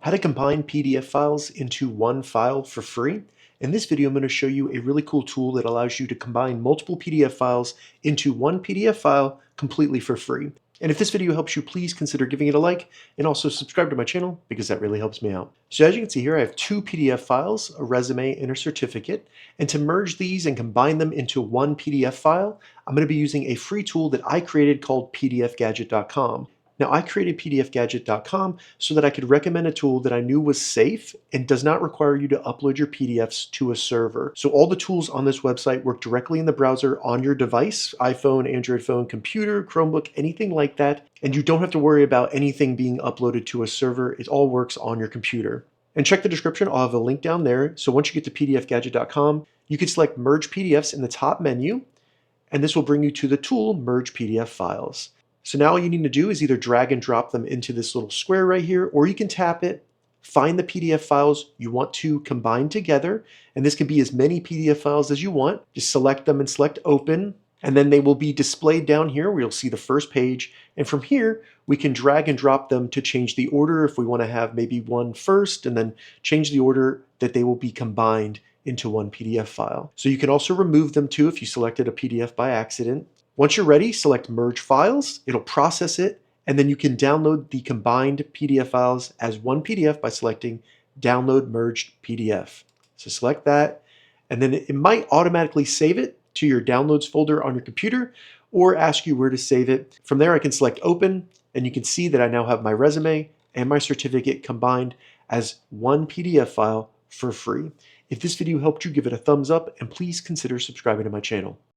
How to combine PDF files into one file for free. In this video, I'm going to show you a really cool tool that allows you to combine multiple PDF files into one PDF file completely for free. And if this video helps you, please consider giving it a like and also subscribe to my channel because that really helps me out. So as you can see here, I have two PDF files, a resume and a certificate. And to merge these and combine them into one PDF file, I'm going to be using a free tool that I created called pdfgadget.com. Now, I created pdfgadget.com so that I could recommend a tool that I knew was safe and does not require you to upload your PDFs to a server. So all the tools on this website work directly in the browser on your device, iPhone, Android phone, computer, Chromebook, anything like that. And you don't have to worry about anything being uploaded to a server. It all works on your computer. And check the description, I'll have a link down there. So once you get to pdfgadget.com, you can select Merge PDFs in the top menu, and this will bring you to the tool Merge PDF Files. So now all you need to do is either drag and drop them into this little square right here, or you can tap it, find the PDF files you want to combine together, and this can be as many PDF files as you want. Just select them and select Open, and then they will be displayed down here where you'll see the first page. And from here, we can drag and drop them to change the order if we want to have maybe one first, and then change the order that they will be combined into one PDF file. So you can also remove them too if you selected a PDF by accident. Once you're ready, select Merge Files. It'll process it, and then you can download the combined PDF files as one PDF by selecting Download Merged PDF. So select that, and then it might automatically save it to your Downloads folder on your computer or ask you where to save it. From there, I can select Open, and you can see that I now have my resume and my certificate combined as one PDF file for free. If this video helped you, give it a thumbs up, and please consider subscribing to my channel.